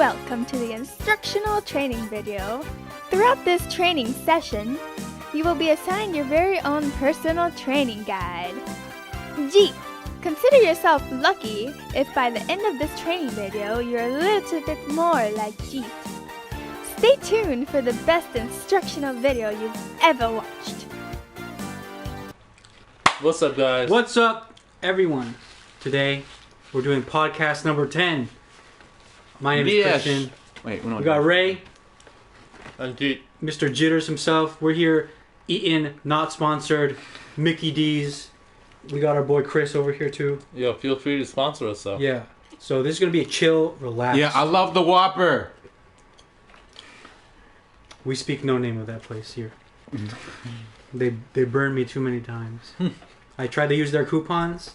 Welcome to the instructional training video. Throughout this training session, you will be assigned your very own personal training guide. Jit, consider yourself lucky if by the end of this training video you're a little bit more like Jit. Stay tuned for the best instructional video you've ever watched. What's up, guys? What's up, everyone? Today, we're doing podcast number 10. My name is Christian. Wait, we got Ray. And Jit. Mr. Jitters himself. We're here eating, not sponsored, Mickey D's. We got our boy Chris over here, too. Yo, feel free to sponsor us, though. Yeah. So this is going to be a chill, relaxed. Yeah, I love the Whopper. We speak no name of that place here. They burned me too many times. I tried to use their coupons.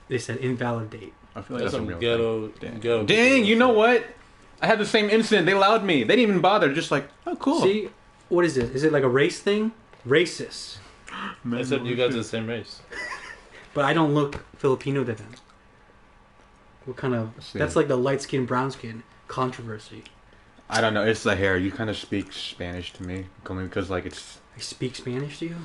They said invalidate. I feel like That's that's a some real ghetto. Dang, you know what? I had the same incident. They allowed me. They didn't even bother. Just like, oh, cool. See, what is it? Is it like a race thing? Racist. I said you guys are the same race. But I don't look Filipino to them. What kind of... That's like the light skin, brown skin controversy. I don't know. It's the hair. You kind of speak Spanish to me. Because, like, it's... I speak Spanish to you?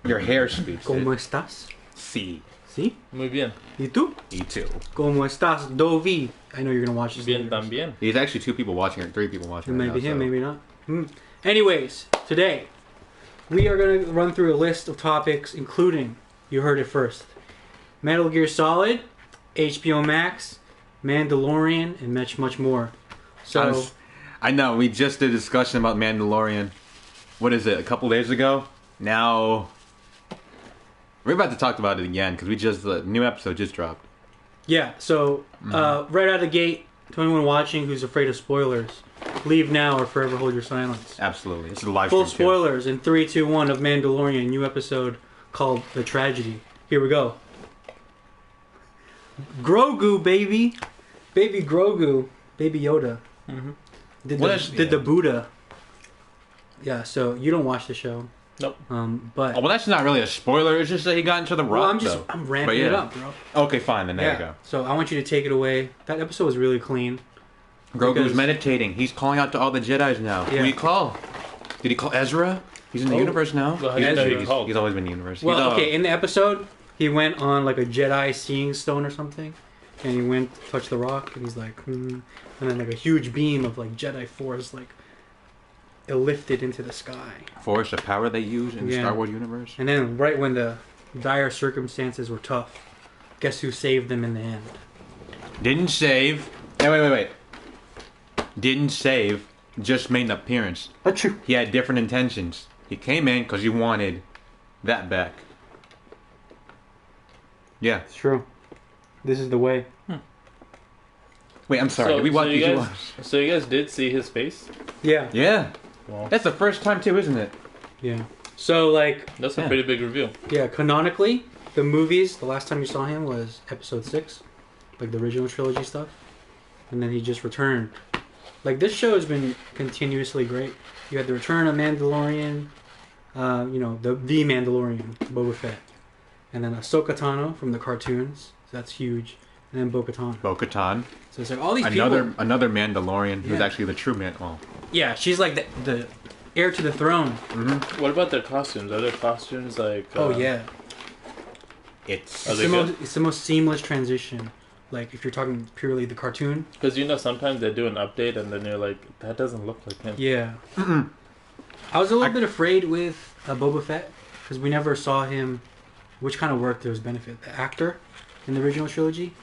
Your hair speaks ¿Cómo it. estás? Sí. ¿Sí? Muy bien. ¿Y tú? Me too. ¿Cómo estás, Dovi? I know you're going to watch this Bien later. también. There's actually 2 people watching, or 3 people watching. Maybe right now, him, so. maybe not. Anyways, today, we are going to run through a list of topics, including, you heard it first, Metal Gear Solid, HBO Max, Mandalorian, and much more. So... I know. We just did a discussion about Mandalorian. What is it? A couple days ago? Now... We're about to talk about it again, because the new episode just dropped. Yeah, so right out of the gate, to anyone watching who's afraid of spoilers, leave now or forever hold your silence. Absolutely. This is a live Full stream, too. spoilers in 3, 2, 1 of Mandalorian, new episode called The Tragedy. Here we go. Grogu, baby. Baby Grogu. Baby Yoda. Did the Buddha. Yeah, so you don't watch the show. Nope. But... Oh, well, that's not really a spoiler. It's just that he got into the rock, well, I'm ramping it up, bro. Okay, fine. Then there you go. So I want you to take it away. That episode was really clean. Grogu's meditating. He's calling out to all the Jedis now. Yeah. Who did he call? Did he call Ezra? He's in the universe now. Well, how do you know He's he's always been in the universe. Well, okay, in the episode, he went on like a Jedi seeing stone or something. And he went, touched the rock, and he's like, And then like a huge beam of like Jedi Force, like, it lifted into the sky. Force, the power they use in the Star Wars universe. And then right when the dire circumstances were tough, guess who saved them in the end? Didn't save. Hey, wait. Didn't save. Just made an appearance. Achoo. He had different intentions. He came in because he wanted that back. Yeah. It's true. This is the way. Wait, I'm sorry. Did we watch these? So you guys did see his face? Yeah. Yeah. Well, That's the first time too, isn't it? Yeah. So like... that's a pretty big reveal. Yeah, canonically, the movies, the last time you saw him was episode 6. Like the original trilogy stuff. And then he just returned. Like this show has been continuously great. You had the return of Mandalorian, the Mandalorian, Boba Fett. And then Ahsoka Tano from the cartoons. So that's huge. And then Bo-Katan. Bo-Katan. So it's like all these another people... Another Mandalorian who's Yeah. actually the true man. Well, Yeah, she's like the heir to the throne. What about their costumes? Are their costumes like... Oh, yeah. it's Are they It's the most seamless transition. Like, if you're talking purely the cartoon. Because sometimes they do an update and then you're like, that doesn't look like him. Yeah. I was a little bit afraid with Boba Fett, because we never saw him, which kind of worked to his benefit. The actor in the original trilogy,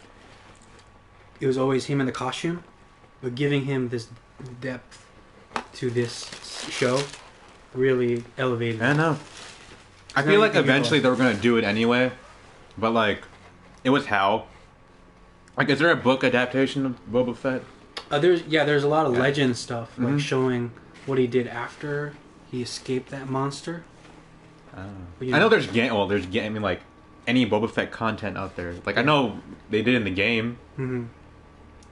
it was always him in the costume, but giving him this depth to this show really elevated. I know. I feel like eventually they were going to do it anyway, but like, it was how. Like, is there a book adaptation of Boba Fett? There's a lot of legend stuff, like showing what he did after he escaped that monster. But, I know there's like any Boba Fett content out there. Like I know they did in the game.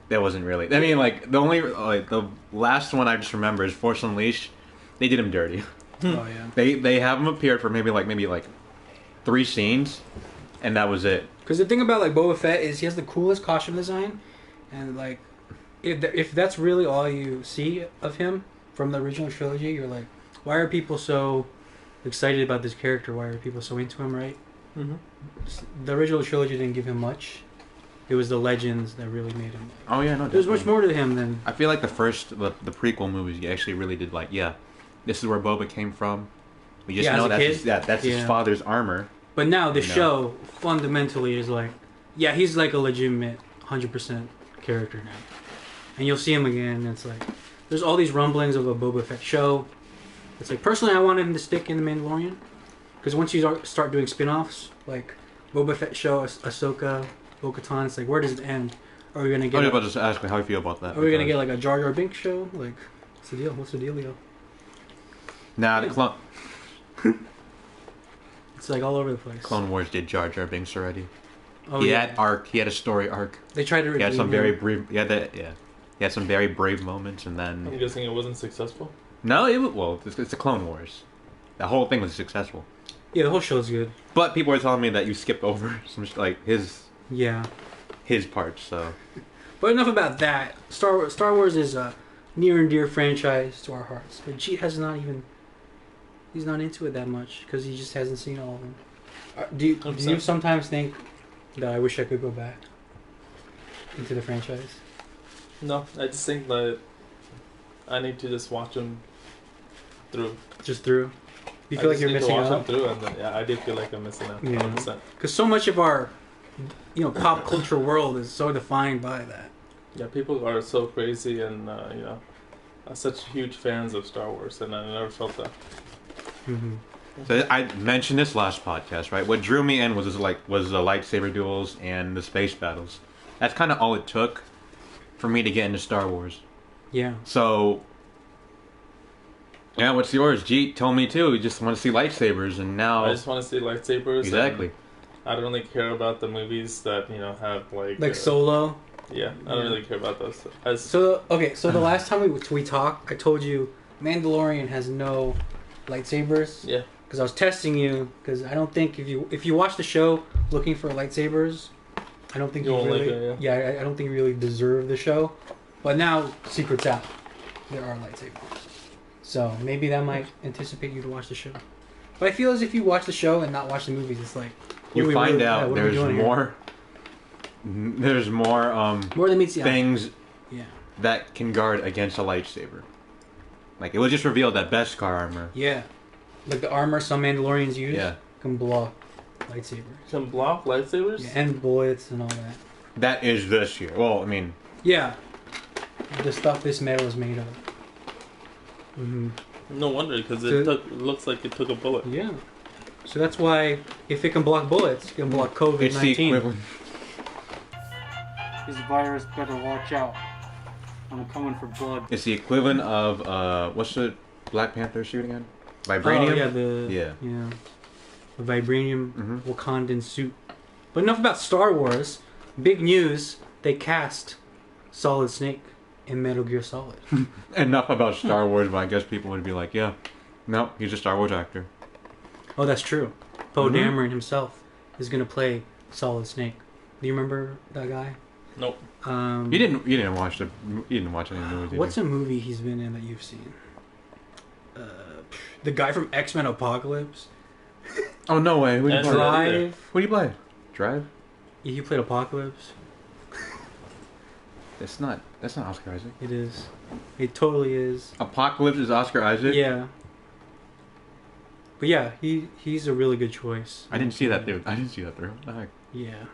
That wasn't really. I mean, like the last one I just remember is Force Unleashed. They did him dirty. Oh yeah. They have him appeared for maybe 3 scenes, and that was it. Because the thing about like Boba Fett is he has the coolest costume design, and like if that's really all you see of him from the original trilogy, you're like, why are people so excited about this character? Why are people so into him, right? Mm-hmm. The original trilogy didn't give him much. It was the legends that really made him. Oh yeah, no. There's much definitely. more to him than. I feel like the prequel movies actually really did like, yeah, this is where Boba came from. We just Yeah, know as a that's kid? that's Yeah. his father's armor. But now the You know. show fundamentally is like, yeah, he's like a legitimate 100% character now, and you'll see him again. And it's like, there's all these rumblings of a Boba Fett show. It's like, personally, I wanted him to stick in the Mandalorian, because once you start doing spin-offs like Boba Fett show, Ahsoka, Bo-Katan, it's like, where does it end? Are we gonna I get? was about to ask how you feel about that. Are we gonna get like a Jar Jar Binks show? Like, what's the deal? What's the dealio? Nah, the It's like all over the place. Clone Wars did Jar Jar Binks already. Oh, he yeah. had arc. He had a story arc. They tried to. He had some redeem very him. brave. Yeah, he had some very brave moments, and I'm then guessing it wasn't successful. no, it was, well, it's the Clone Wars. The whole thing was successful, Yeah, the whole show's good. but people were telling me that you skipped over some like his Yeah. parts. So But enough about that. Star Wars is a near and dear franchise to our hearts. But Jeet has not even. He's not into it that much because he just hasn't seen all of them. Do you sometimes think that I wish I could go back into the franchise? No, I just think that I need to just watch them through. Just through? You I feel like just you're need to missing watch out? them through, and yeah, I do feel like I'm missing out. Yeah. 100%. Because so much of our, pop culture world is so defined by that. Yeah, people are so crazy and are such huge fans of Star Wars, and I never felt that. Mm-hmm. So I mentioned this last podcast, right? What drew me in was the lightsaber duels and the space battles. That's kind of all it took for me to get into Star Wars. Yeah. So, yeah, what's yours? Jeet told me too. You just want to see lightsabers, and now I just want to see lightsabers. exactly. and I don't really care about the movies that have Like Solo. Yeah, I don't really care about those. So the last time we talked, I told you Mandalorian has no lightsabers. Yeah. Because I was testing you. Because I don't think if you watch the show looking for lightsabers, I don't think You you won't really. like it, I don't think you really deserve the show. But now secrets out, there are lightsabers. So maybe that might anticipate you to watch the show. But I feel as if you watch the show and not watch the movies, it's like You find out what are we there's doing here? more. There's more More than meets the eye. things Yeah. that can guard against a lightsaber. Like it was just revealed that Beskar armor. Yeah. Like the armor some Mandalorians use Yeah. can block lightsabers. Can block lightsabers? Yeah, and bullets and all that. That is this year. Well, I mean, Yeah. The stuff this metal is made of. Mm-hmm. No wonder, because So- it looks like it took a bullet. Yeah. So that's why if it can block bullets, it can block it's the COVID-19. equivalent. This virus better watch out. I'm coming for blood. It's the equivalent of what's the Black Panther suit again? Vibranium. Oh, Yeah. The vibranium Mhm. Wakandan suit. But enough about Star Wars. Big news, they cast Solid Snake in Metal Gear Solid. Enough about Star Wars, but I guess people would be like, yeah, no, he's a Star Wars actor. Oh, that's true. Poe Mhm. Dameron himself is going to play Solid Snake. Do you remember that guy? Nope. You didn't watch any movies. Did What's you? a movie he's been in that you've seen? The guy from X-Men Apocalypse. Oh no way! Who do you That's play? right. Drive. Who do you play? Drive? Yeah, he played Apocalypse. That's not Oscar Isaac. It is. It totally is. Apocalypse is Oscar Isaac. Yeah. But yeah, he's a really good choice. I didn't see that, dude. I didn't see that through. What the heck? Yeah.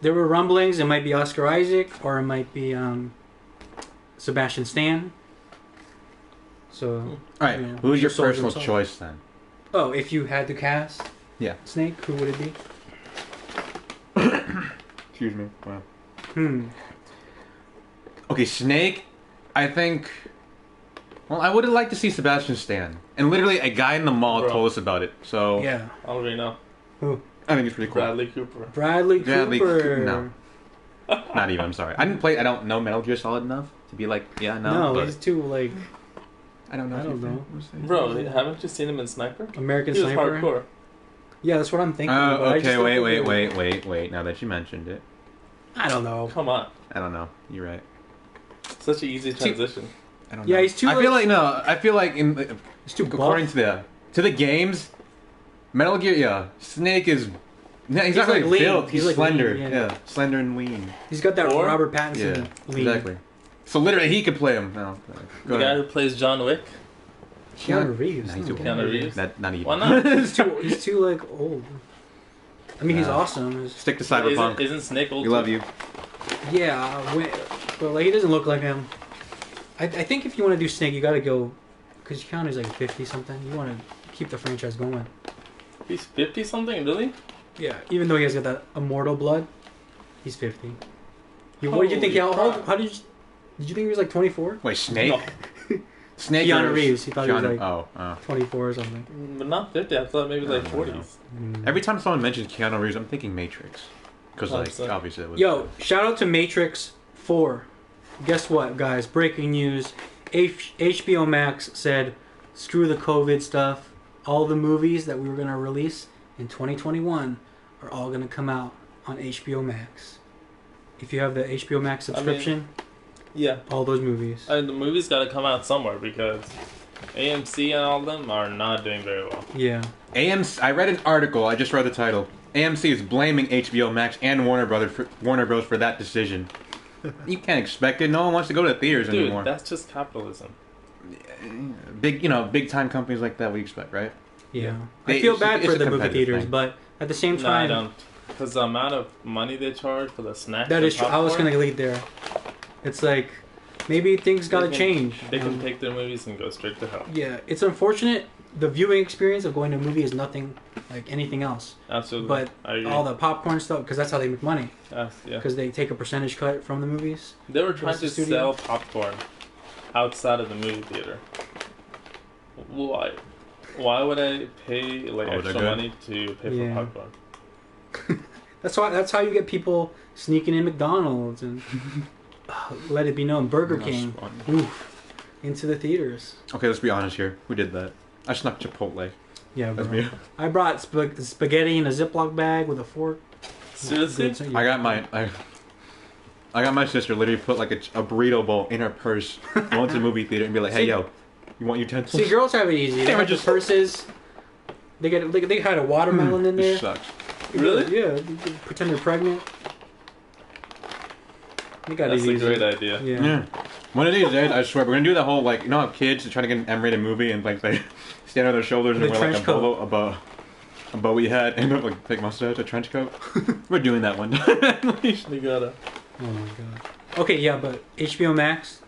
There were rumblings. It might be Oscar Isaac or it might be Sebastian Stan. So. All right, you know, who's your soldier personal himself. choice then? Oh, if you had to cast Yeah. Snake, who would it be? Excuse me. Wow. Okay, Snake. I think. Well, I would have liked to see Sebastian Stan, and literally a guy in the mall Bro. told us about it. So Yeah. I already know. Who? I think it's pretty cool. Bradley Cooper. Bradley Bradley Cooper. No. Not even. I'm sorry. I don't know Metal Gear Solid enough to be like, yeah, no. No, but he's too like I don't know. I if don't you're know. fan. Bro, haven't you seen him in Sniper? American He was Sniper. hardcore. Yeah, that's what I'm thinking. Oh, but I just okay. don't Wait. think Wait. Now that you mentioned it, I don't know. Come on. I don't know. You're right. Such an easy transition. I don't Yeah, know. he's too. I feel like no. I feel like He's too according buff. to the games, Metal Gear. Yeah, Snake is. No, he's not like really lean. built. He's He's like slender. lean, yeah. Yeah, slender and lean. He's got that Or- Robert Pattinson Yeah, lean. exactly. So literally, he could play him. No, The guy who plays John Wick. Keanu Reeves. Nah, he's no, too Keanu Reeves? Not even. Why not? he's too like old. I mean, he's Nah. awesome. Stick to Cyberpunk. Isn't Snake old? We love you. Yeah, but like he doesn't look like him. I think if you want to do Snake, you got to go because Keanu's like 50 something. You want to keep the franchise going. He's 50 something, really? Yeah, even though he has got that immortal blood, he's 50. What did you think? How did you think he was like 24? Wait, Snake? No. Snake. Keanu or- Reeves. He thought he was like oh. 24 or something. But not 50. I thought maybe like I don't know. 40s. Every time someone mentions Keanu Reeves, I'm thinking Matrix. Because, like, 100%. obviously it was... Yo, shout out to Matrix 4. Guess what, guys? Breaking news. HBO Max said, screw the COVID stuff. All the movies that we were going to release in 2021 are all going to come out on HBO Max. If you have the HBO Max subscription, Yeah. all those movies. The movie's got to come out somewhere because AMC and all of them are not doing very well. Yeah. AMC, I read an article, I just read the title. AMC is blaming HBO Max and Warner Bros. For that decision. You can't expect it. No one wants to go to the theaters Dude, anymore. that's just capitalism. Big time companies like that, we expect, right? Yeah. They- I feel it's- bad it's for a the movie competitive theaters, thing. but at the same No, I time, don't. Because the amount of money they charge for the snacks. that and is true. I was popcorn, going to lead there. It's like, maybe things got to they can- change. They can take their movies and go straight to hell. Yeah, it's unfortunate. The viewing experience of going to a movie is nothing like anything else. Absolutely. But I agree. all the popcorn stuff, because that's how they make money. Yeah. Because they take a percentage cut from the movies. They were trying to the studio. sell popcorn outside of the movie theater. Why? Why would I pay like Oh, they're extra good? money to pay Yeah. for popcorn? That's how you get people sneaking in McDonald's and let it be known, Burger That's King, fun. oof, into the theaters. Okay, let's be honest here. Who did that? I snuck Chipotle. Yeah, That's bro. me. I brought spaghetti in a Ziploc bag with a fork. Seriously? Good, so yeah. I got my sister literally put like a burrito bowl in her purse, go into the movie theater and be like, hey, See- yo, you want utensils? See, girls have it easy. They Damn, have I just just- purses. They had a watermelon in there. This sucks. Really? Yeah. They pretend they're pregnant. They got That's it a easy. great idea. Yeah. Yeah. One of these days, I swear, we're gonna do that whole like, you know how kids are trying to get an M-rated movie and like they stand on their shoulders and The wear like a trench coat. bolo above. A bow we had and like fake mustache, a trench coat. We're doing that one time at least. We gotta. Oh my god. Okay, yeah, but HBO Max,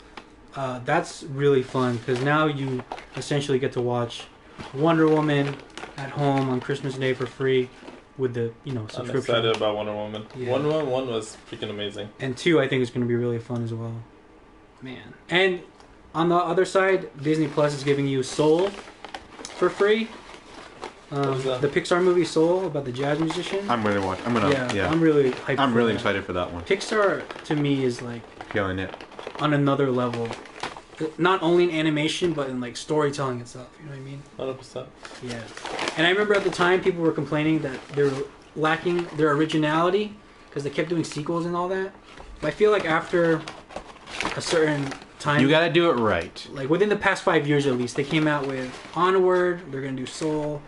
that's really fun because now you essentially get to watch Wonder Woman at home on Christmas Day for free with the I'm subscription. excited about Wonder Woman. Yeah. Wonder Woman 1 was freaking amazing. And 2, I think is going to be really fun as well. Man. And on the other side, Disney Plus is giving you Soul for free. What was that? The Pixar movie Soul about the jazz musician. I'm really watching. I'm gonna. Yeah. I'm really hyped. I'm for really that. excited for that one. Pixar to me is like Killing it. on another level. Not only in animation, but in like storytelling itself. You know what I mean? 100%. Yeah. And I remember at the time people were complaining that they were lacking their originality because they kept doing sequels and all that. But I feel like after a certain time, You gotta do it right. like within the past 5 years at least, they came out with Onward. They're gonna do Soul.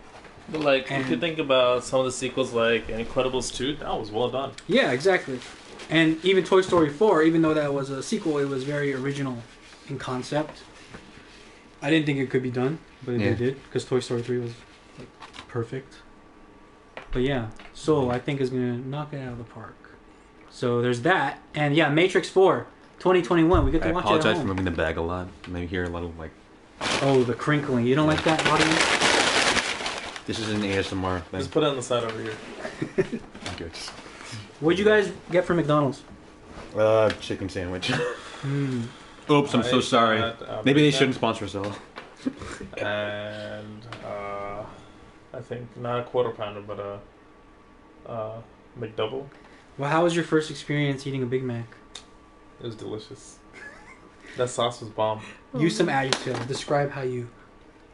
But like, if you And- think about some of the sequels like Incredibles 2, that was well done. Yeah, exactly. And even Toy Story 4, even though that was a sequel, it was very original in concept. I didn't think it could be done, but Yeah. they did because Toy Story 3 was like perfect. But yeah, Soul I think is gonna knock it out of the park. So there's that, and yeah, Matrix 4, 2021. We get to I watch it apologize at for home. moving the bag a lot. Maybe hear a little like. Oh, the crinkling. You don't like that, audience? This is an ASMR thing. Just put it on the side over here. Good. What'd you guys get from McDonald's? Chicken sandwich. Hmm. Oops, I'm so I sorry. got, Maybe they Big shouldn't sponsor us all. Mac And I think not a quarter pounder, but a McDouble. Well, how was your first experience eating a Big Mac? It was delicious. That sauce was bomb. Use some adjective. Describe how you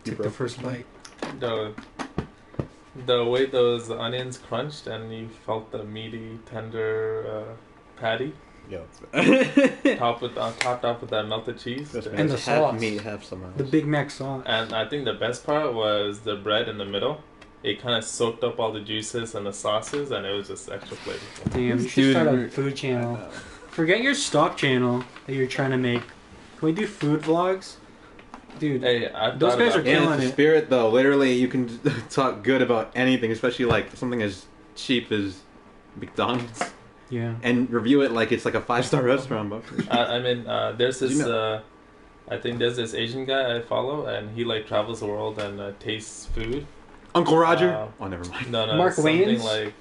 took the broke first bite. The way those onions crunched and you felt the meaty, tender patty. Yo. topped off with that melted cheese. And the half sauce. meat, half something else. The Big Mac sauce. And I think the best part was the bread in the middle. It kind of soaked up all the juices and the sauces, and it was just extra flavorful. Damn, you should start a food channel. Forget your stock channel that you're trying to make. Can we do food vlogs? Dude, Hey, I've those thought guys about are it. killing In the it. spirit, though, literally, you can talk good about anything, especially like something as cheap as McDonald's, Yeah. and review it like it's like a 5-star restaurant. But I mean, there's this. You know. I think there's this Asian guy I follow, and he like travels the world and tastes food. Uncle Roger. Oh, never mind. No, Mark something Wayans? like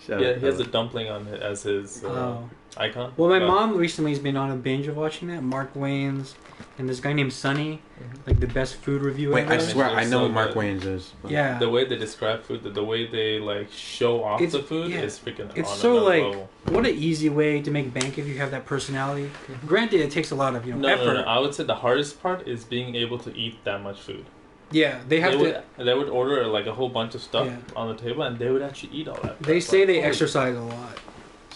Shout yeah, out. he has a dumpling on it as his Oh. icon. Well, my But- mom recently has been on a binge of watching that. Mark Wayans and this guy named Sonny, like the best food reviewer Wait, ever. I swear I It's know so who Mark good. Wayans is. But- Yeah. The way they describe food, the way they like show off It's- the food yeah. is freaking. It's on so another like, level. what an easy way to make bank if you have that personality. Granted, it takes a lot of No, effort. no, I would say the hardest part is being able to eat that much food. Yeah, they have to. They would order like a whole bunch of stuff Yeah. on the table, and they would actually eat all that. They crap. say Like, they holy- exercise a lot.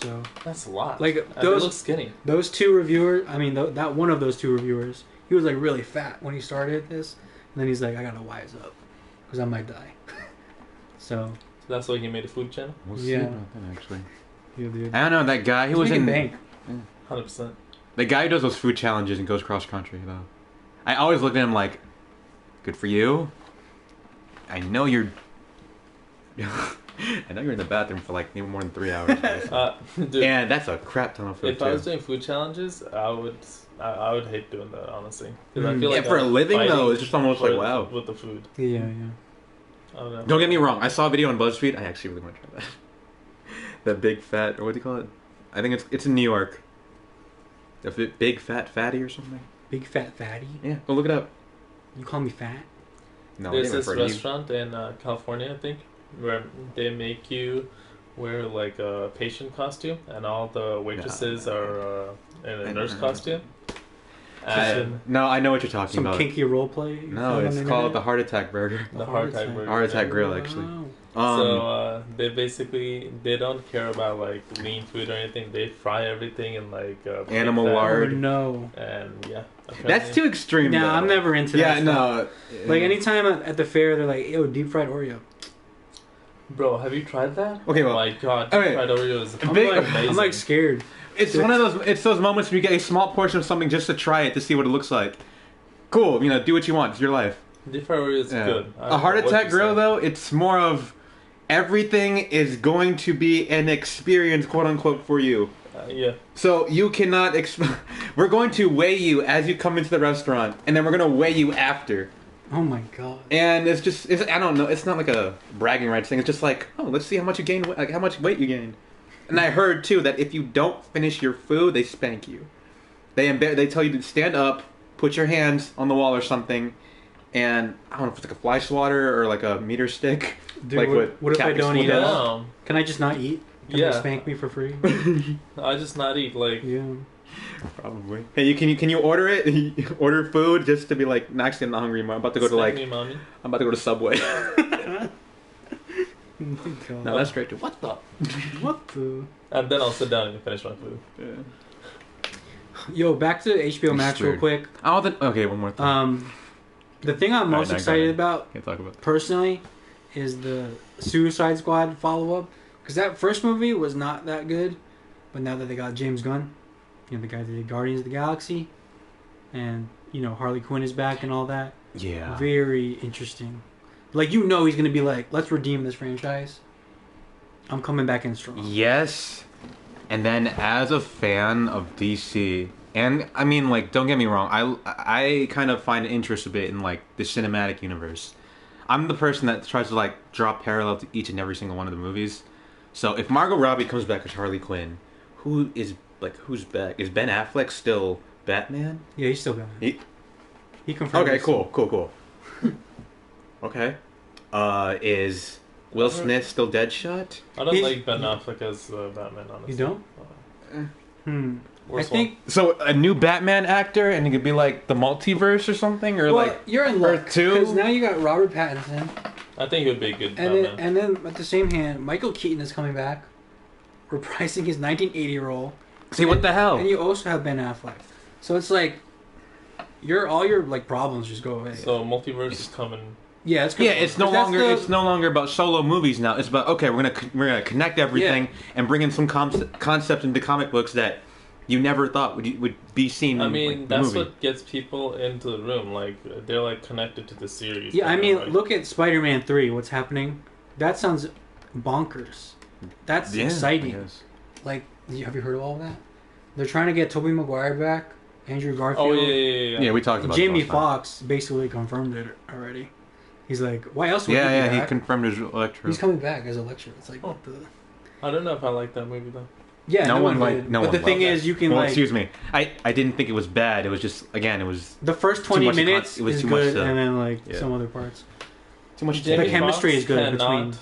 So That's a lot. Like, and those- they look skinny. those two reviewers, I mean, that one of those two reviewers, he was like really fat when he started this, and then he's like, I gotta wise up because I might die. So So that's why he made a food channel. We'll see Yeah. about that, actually. yeah, dude. I don't know that guy. He He's was making in bank. 100%. the guy who does those food challenges and goes cross country though. I always look at him like, good for you. I know you're. I know you're in the bathroom for like even more than 3 hours. Dude, And that's a crap ton of food if too. I was doing food challenges, I would hate doing that, honestly. 'Cause I Mm. feel Yeah, like for a I'm living, though, fighting it's just almost like, for- wow. with the food. Yeah, yeah. I don't know. Don't get me wrong. I saw a video on BuzzFeed. I actually really want to try that. That big fat, or what do you call it? I think it's in New York. The big fat fatty or something. Big fat fatty. Yeah, go look it up. You call me fat? No, There's I didn't this refer to you. restaurant in California, I think, where they make you wear like a patient costume, and all the waitresses are in a nurse costume. And No, I know what you're talking Some about. kinky role play? you No, found it's on the called the internet? Heart Attack Burger. the heart attack burger. Heart Attack Grill, actually. Wow. So they basically they don't care about like lean food or anything. They fry everything in like Animal fat. Oh, lard. no. And yeah, That's apparently- too extreme. Nah, though. I'm never into Yeah, that stuff. no. Like anytime at the fair, they're like, "Yo, deep fried Oreo." Bro, have you tried that? Okay, oh well, my god, okay. fried Oreos. I'm Big- like, amazing. I'm like scared. It's one of those. It's those moments where you get a small portion of something just to try it to see what it looks like. Cool, do what you want. It's your life. Deep fried Oreos is Yeah. good. I A don't Heart know what Attack you Grill, say. though, it's more of everything is going to be an experience, quote unquote, for you. Yeah. So you cannot. We're going to weigh you as you come into the restaurant, and then we're going to weigh you after. Oh my god. And it's just. I don't know. It's not like a bragging rights thing. It's just like, oh, let's see how much you gained. Like how much weight you gained. And I heard too that if you don't finish your food, they spank you. They tell you to stand up, put your hands on the wall or something, and I don't know if it's like a fly swatter or like a meter stick. Dude, like what if I Catholic don't school eat does. out? Can I just not eat? Can Yeah. they spank me for free? I just not eat like. Yeah. Probably. Hey, can you order it? Order food just to be like, no, actually, I'm not hungry anymore. I'm about to go to Smack like, me, mommy. I'm about to go to Subway. God. No, that's straight to what the? What the? And then I'll sit down and finish my food. Yeah. Yo, back to HBO Max real weird. quick. Okay, one more thing. The thing I'm most no, go excited ahead. about Can't talk about. personally is the Suicide Squad follow up, because that first movie was not that good, but now that they got James Gunn, the guy that did Guardians of the Galaxy, and Harley Quinn is back and all that. Yeah. Very interesting. Like he's gonna be like, let's redeem this franchise. I'm coming back in strong. Yes. And then as a fan of DC, and I mean, like, don't get me wrong, I kind of find interest a bit in like the cinematic universe. I'm the person that tries to like draw parallel to each and every single one of the movies. So if Margot Robbie comes back as Harley Quinn, who's back? Is Ben Affleck still Batman? Yeah, he's still Batman. He confirmed. Okay, it. cool. Okay. Is Will Smith still Deadshot? I don't He's- like Ben Affleck as Batman, honestly. You don't? Worst I think. So a new Batman actor, and it could be like the multiverse or something, or Well, like you're in luck Earth 2? because now you got Robert Pattinson, I think he would be a good and Batman. then at the same hand, Michael Keaton is coming back, reprising his 1980 role See, what the hell? And you also have Ben Affleck. So it's like all your like problems just go away. So multiverse is coming. Yeah, it's no longer about solo movies now. It's about okay, we're gonna connect everything and bring in some concept into comic books that you never thought would be seen. I mean, like, that's movie. what gets people into the room. Like they're like connected to the series. Yeah, I mean, like, look at Spider-Man 3. What's happening? That sounds bonkers. That's exciting. Like, have you heard of all that? They're trying to get Tobey Maguire back, Andrew Garfield. Oh yeah. Yeah, we talked about Jamie it last time. Foxx basically confirmed it already. He's like, why else would he be Yeah, he back? confirmed his Electro. He's coming back as Electro. It's like, what the... I don't know if I like that movie though. Yeah, no one did. no but one the thing loved is, that. you can well, like... excuse me. I didn't think it was bad. It was just, again, it was... The first 20 minutes it was is too much good, to- and then like yeah. some other parts. Too much... The chemistry is good cannot between...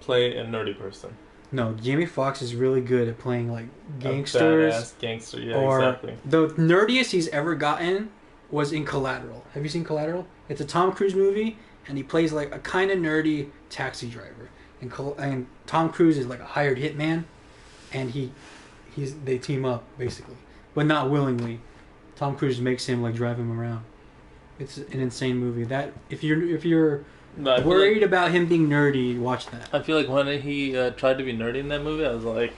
play a nerdy person. No, Jamie Foxx is really good at playing like A gangsters. badass gangster, yeah, Or exactly. the nerdiest he's ever gotten was in Collateral. Have you seen Collateral? It's a Tom Cruise movie, and he plays like a kind of nerdy taxi driver. And Tom Cruise is like a hired hitman, and they team up basically, but not willingly. Tom Cruise makes him like drive him around. It's an insane movie. That if you're No, I feel worried like, about him being nerdy, watch that. I feel like when he tried to be nerdy in that movie, I was like,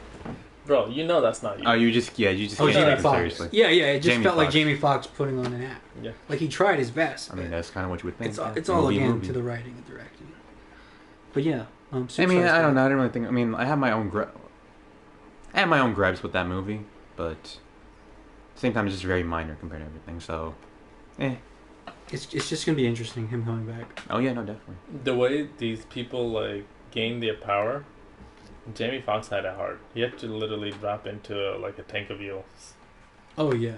bro, you know that's not you. Oh, you just can't Oh, take Jamie it Foxx. seriously. Yeah, it just Jamie felt like Foxx. Jamie Foxx putting on an act. Yeah. Like he tried his best. I mean, that's kind of what you would think. It's all Movie, again movie. to the writing and directing. But yeah, I mean, I don't know. I don't really think. I mean, I have my own gripes with that movie, but at the same time, it's just very minor compared to everything. So, It's just gonna be interesting him coming back. Oh yeah, no, definitely. The way these people like gain their power, Jamie Foxx had it hard. He had to literally drop into like a tank of eels. Oh yeah.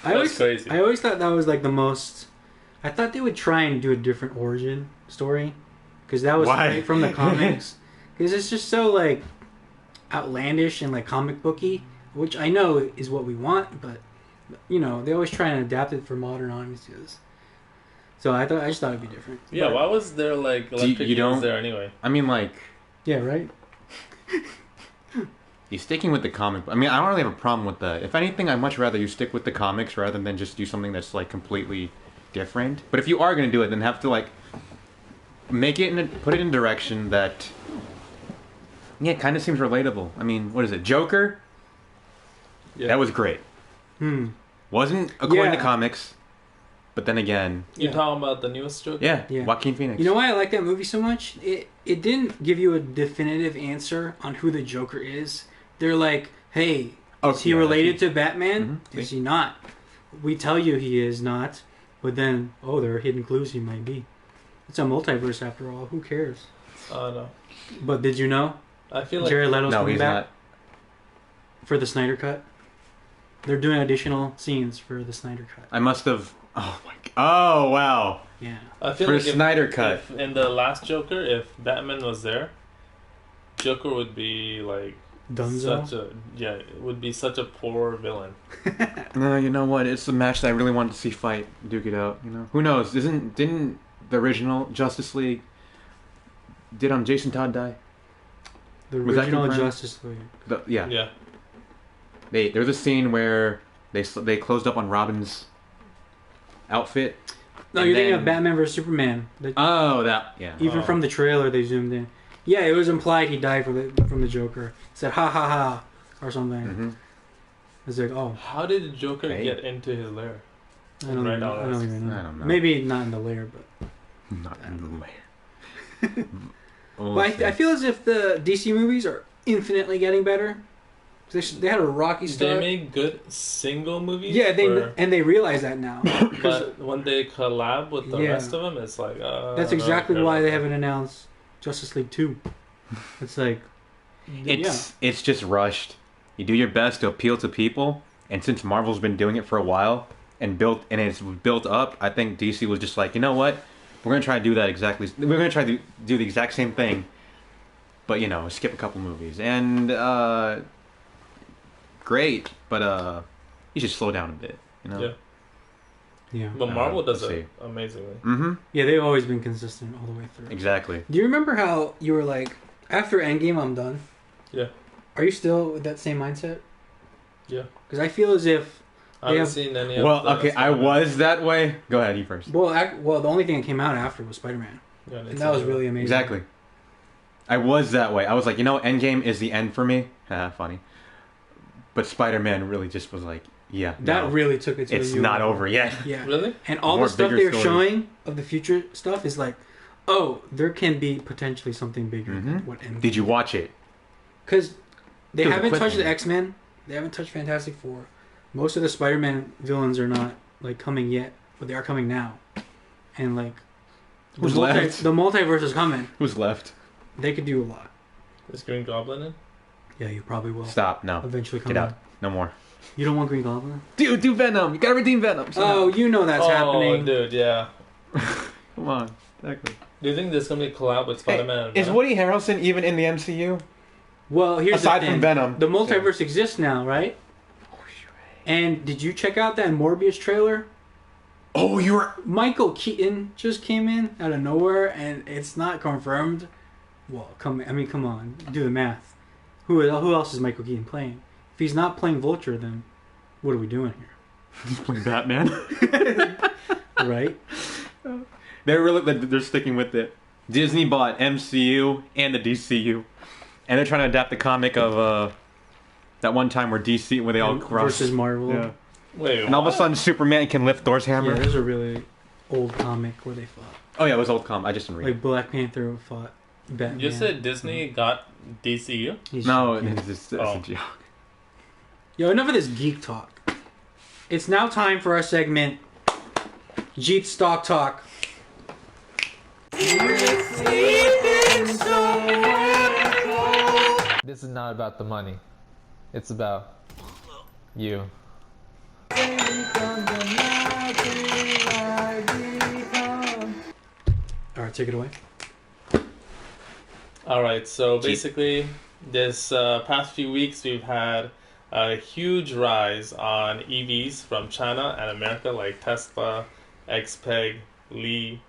That's crazy. I always thought that was like the most. I thought they would try and do a different origin story, because that was straight from the comics. Because it's just so like outlandish and like comic booky, which I know is what we want, but you know they always try and adapt it for modern audiences. So I just thought it'd be different. Yeah, But- why was there like electric you eels don't- there anyway? I mean, like, Yeah, right. you're sticking with the comic. I mean, I don't really have a problem with that. If anything, I'd much rather you stick with the comics rather than just do something that's like completely different. But if you are gonna do it, then have to like make it put it in a direction that kind of seems relatable. I mean, what is it, Joker? Yeah. That was great. Wasn't according to comics, but then again, You're talking about the newest Joker? yeah, Yeah. Joaquin Phoenix. You know why I like that movie so much? It didn't give you a definitive answer on who the Joker is. They're like, hey, is he related to Batman? Mhm. Is he not? We tell you he is not, but then, there are hidden clues he might be. It's a multiverse after all. Who cares? No. But did you know I feel like Jared Leto's No, coming he's back not. for the Snyder Cut? They're doing additional scenes for the Snyder Cut. I must have. Oh my. Oh wow. Yeah. I feel For like Snyder Cut. if in the last Joker, if Batman was there, Joker would be like Dunzo? it would be such a poor villain. No, you know what? It's a match that I really wanted to see fight, duke it out. You know, who knows? Didn't the original Justice League? Did Jason Todd die? The Was that original confirmed? Justice League. Yeah. Yeah. There's a scene where they closed up on Robin's outfit. No, And you're thinking then- of Batman vs Superman. Oh, that yeah. Even from the trailer, they zoomed in. Yeah, it was implied he died from the Joker. It said ha ha ha or something. Mm-hmm. It's like, oh, How did the Joker Hey. get into his lair? I don't, Right even, now, I don't even know. I don't know. Maybe not in the lair, but Not in the lair. but I feel as if the DC movies are infinitely getting better. They had a rocky They start. make good single movies. Yeah, or- and they realize that now. but when they collab with the Yeah. rest of them, it's like That's I exactly don't care why about they that. haven't announced Justice League 2. It's like, It's just rushed. You do your best to appeal to people, and since Marvel's been doing it for a while and it's built up, I think DC was just like, you know what, we're gonna try to do that exactly. We're gonna try to do the exact same thing, but skip a couple movies and great, but you should slow down a bit. Yeah, yeah. but Marvel does let's it amazingly. Mm-hmm. Yeah, they've always been consistent all the way through. Exactly. Do you remember how you were like, after Endgame, I'm done? Yeah. Are you still with that same mindset? Yeah. Because I feel as if I haven't seen any of Well, the okay, I was that way. Go ahead, you first. well, the only thing that came out after was Spider-Man, Yeah, and that was really amazing. Exactly. I was that way. I was like, Endgame is the end for me. Funny. But Spider-Man really just was like, yeah. That really took it to it's a new not level. over yet. Yeah. Really? And all More the stuff bigger they're stories. showing of the future stuff is like, oh, there can be potentially something bigger than what Endgame. Did you watch it? Because they It was a haven't touched cliffhanger. the X-Men. They haven't touched Fantastic Four. Most of the Spider-Man villains are not like coming yet, but they are coming now. And like, Who's left? the multiverse is coming. Who's left? They could do a lot. Is Green Goblin in? Yeah, you probably will. Stop. No. Eventually come Get out. in. No more. You don't want Green Goblin? Dude, do Venom. You gotta redeem Venom. Oh, you know that's happening. Oh, dude, yeah. Come on. Exactly. Do you think there's gonna be a collab with Spider-Man? and Is Venom? Woody Harrelson even in the MCU? Well, here's Aside the thing. from Venom. The multiverse exists now, right? And did you check out that Morbius trailer? Oh, you were... Michael Keaton just came in out of nowhere, and it's not confirmed. Well, come on, do the math. Who else is Michael Keaton playing? If he's not playing Vulture, then what are we doing here? He's playing Batman. Right? They're sticking with it. Disney bought MCU and the DCU, and they're trying to adapt the comic of that one time where they all crossed versus Marvel. Yeah. Wait, And all of a sudden, Superman can lift Thor's hammer. Yeah, there's a really old comic where they fought. Oh yeah, it was old comic. I just didn't read. Like Black Panther fought Batman. You said Disney got DCU? No, Yeah. it's just it's Oh. a joke. Yo, enough of this geek talk. It's now time for our segment, Jeet Stock Talk. This is not about the money. It's about you. All right, take it away. Alright, so basically, this past few weeks we've had a huge rise on EVs from China and America, like Tesla, XPeng, Li,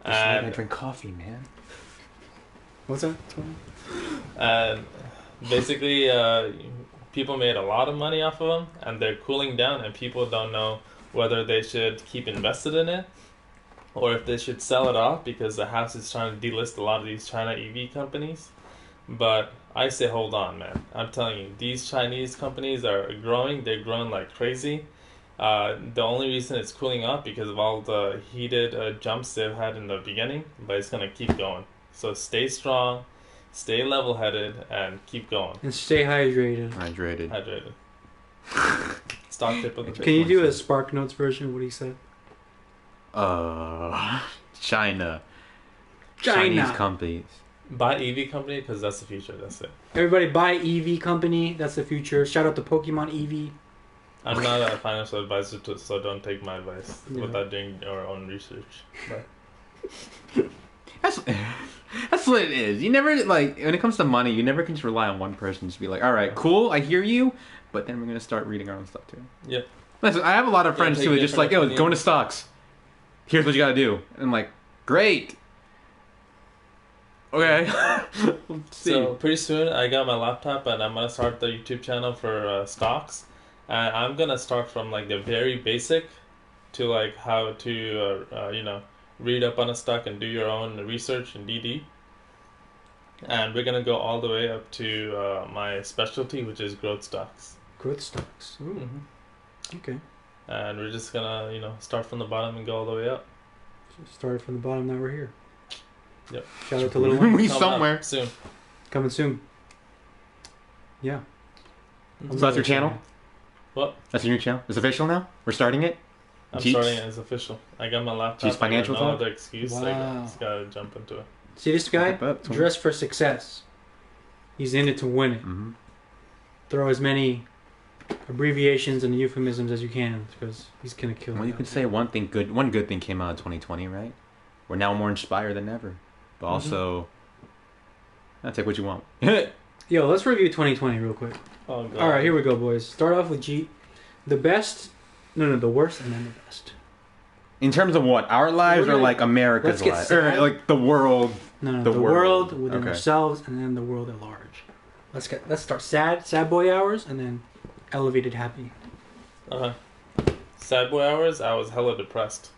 I and drink coffee, man. What's that? And basically, people made a lot of money off of them, and they're cooling down, and people don't know whether they should keep invested in it or if they should sell it off, because the House is trying to delist a lot of these China EV companies. But I say hold on, man. I'm telling you, these Chinese companies are growing. They're growing like crazy. The only reason it's cooling off because of all the heated jumps they've had in the beginning, but it's going to keep going. So stay strong, stay level-headed, and keep going. And stay hydrated. Hydrated. Hydrated. Stock tip of the Can you do a Spark Notes version of what he said? China. China. Chinese companies. Buy EV company because that's the future. That's it. Everybody buy EV company. That's the future. Shout out to Pokemon EV. I'm not a financial advisor, so don't take my advice Yeah. without doing your own research. But That's what it is. You never, like, when it comes to money, you never can just rely on one person. Just be like, all right, cool, I hear you, but then we're going to start reading our own stuff too. yeah, Listen, I have a lot of friends take too, just like, different yo, go into stocks. Here's what you got to do. And I'm like, great. Okay. Let's see. so pretty soon I got my laptop and I'm gonna start the YouTube channel for stocks, and I'm gonna start from like the very basic to like how to read up on a stock and do your own research in DD. And we're gonna go all the way up to my specialty, which is growth stocks. Growth stocks. Ooh, Mm-hmm. okay. And we're just gonna start from the bottom and go all the way up. Started from the bottom, now we're here. Yep. Shout out to Little One. We Coming somewhere. up soon. Coming soon. Yeah. So that's your channel? What? That's your new channel? It's official now? We're starting it? I'm Jeets? starting it as official. I got my laptop. Jeets Financial I got no Talk? other excuse. I Wow. just gotta jump into it. See this guy? Step up, Tony. Dressed for success. He's in it to win it. Mm-hmm. Throw as many abbreviations and euphemisms as you can, because he's gonna kill Well, it you out could there. say one good thing came out in 2020, right? We're now more inspired than ever. But also, take what you want. Yo, let's review 2020 real quick. Oh, God. All right, here we go, boys. Start off with Jeet. The best, no, the worst, and then the best. In terms of what? Our lives We're or gonna- like America's let's get lives? sad. Or like the world? No, The the world. world within Okay. ourselves, and then the world at large. Let's start sad boy hours, and then elevated happy. Sad boy hours, I was hella depressed.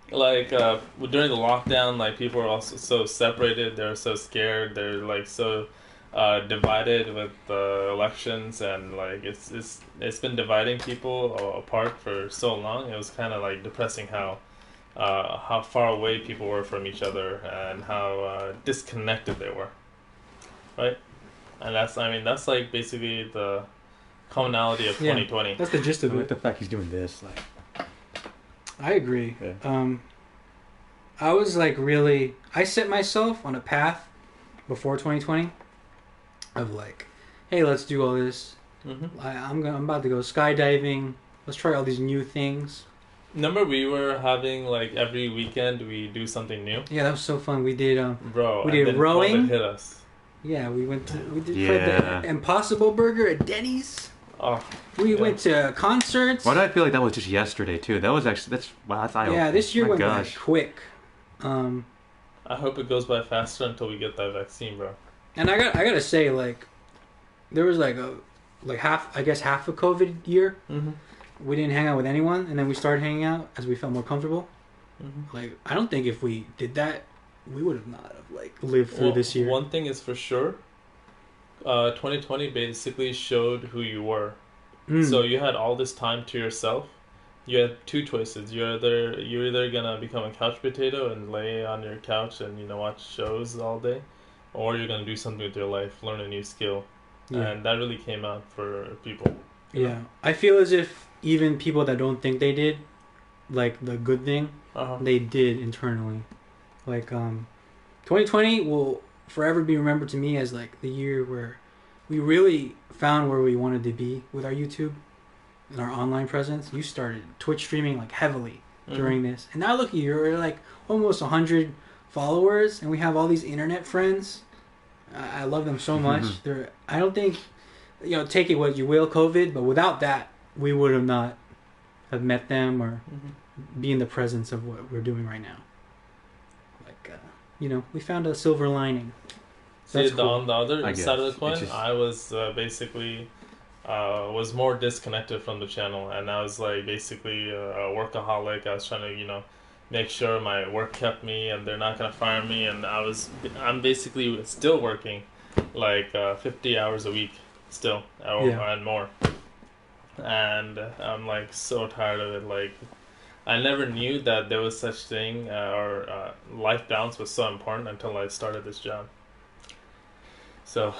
Like during the lockdown, like people were also so separated. They're so scared. They're like so divided with the elections, and like it's been dividing people apart for so long. It was kind of like depressing how far away people were from each other and how disconnected they were, right? And that's like basically the commonality of 2020. That's the gist of I like it. the fact he's doing this. Like, I agree. Yeah. I was like I set myself on a path before 2020 of like, hey, let's do all this. Mm-hmm. I'm about to go skydiving. Let's try all these new things. Remember we were having like every weekend we do something new? Yeah, that was so fun. We did Bro, we and did then rowing. COVID hit us. Yeah, we did Yeah. the Impossible Burger at Denny's. Oh, We yeah. went to concerts. why do I feel like that was just yesterday too? That was actually that's eye-opening. Yeah, this year My went gosh. by quick. I hope it goes by faster until we get that vaccine, bro. And I gotta say, like, there was like half a COVID year. Mm-hmm. We didn't hang out with anyone, and then we started hanging out as we felt more comfortable. Mm-hmm. Like, I don't think if we did that, we would have not have like lived through this year. One thing is for sure, 2020 basically showed who you were. So you had all this time to yourself. You had two choices. You're either gonna become a couch potato and lay on your couch and watch shows all day, or you're gonna do something with your life, learn a new skill, and that really came out for people. Yeah, I feel as if even people that don't think they did, like the good thing, they did internally. Like 2020 will forever be remembered to me as like the year where we really found where we wanted to be with our YouTube and our online presence. You started Twitch streaming like heavily during this, and now look at you, you're like almost 100 followers, and we have all these internet friends. I love them so much. I don't think, take it what you will, COVID, but without that, we would have not have met them or be in the presence of what we're doing right now. Like, we found a silver lining. See, That's cool. on the other side of the coin, just... I was basically was more disconnected from the channel, and I was like basically a workaholic. I was trying to make sure my work kept me and they're not gonna fire me, and I'm basically still working like 50 hours a week still and more, and I'm like so tired of it. Like, I never knew that there was such thing or life balance was so important until I started this job. So,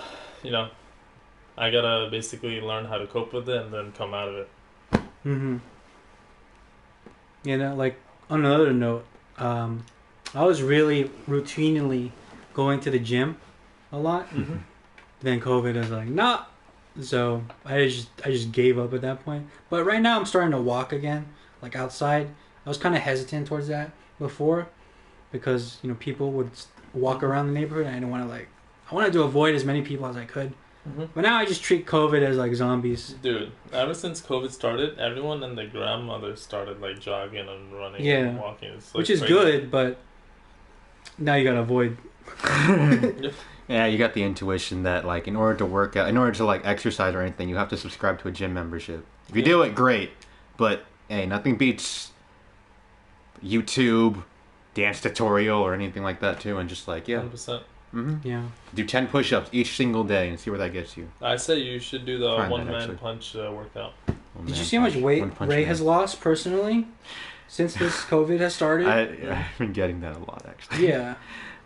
I gotta basically learn how to cope with it and then come out of it. Like, on another note, I was really routinely going to the gym a lot. Then COVID was like, nah. So I just gave up at that point. But right now I'm starting to walk again, like outside. I was kind of hesitant towards that before because, people would walk around the neighborhood, and I didn't want to I wanted to avoid as many people as I could. But now I just treat COVID as like zombies. Dude, ever since COVID started, everyone and their grandmothers started like jogging and running and walking. It's, like, which is crazy. good, but now you gotta avoid. Yeah, you got the intuition that like in order to work out, in order to like exercise or anything, you have to subscribe to a gym membership. If you do it, great. But hey, nothing beats YouTube, dance tutorial, or anything like that too. And just like 100%. Yeah. Do 10 push-ups each single day and see where that gets you. I say you should do the Trying that, one-man actually. punch workout. Did you see how much weight Ray has lost personally since this COVID has started? I've been getting that a lot actually. Yeah.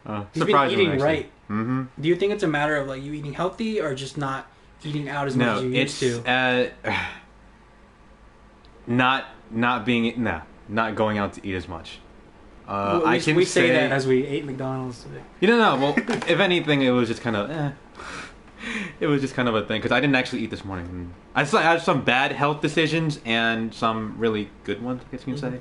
He's been Surprisingly, eating actually. right. Do you think it's a matter of like you eating healthy or just not eating out as much as you used to? Not going out to eat as much. We say that as we ate McDonald's today. Well, if anything, it was just kind of It was just kind of a thing because I didn't actually eat this morning. I had some bad health decisions and some really good ones, I guess you can say.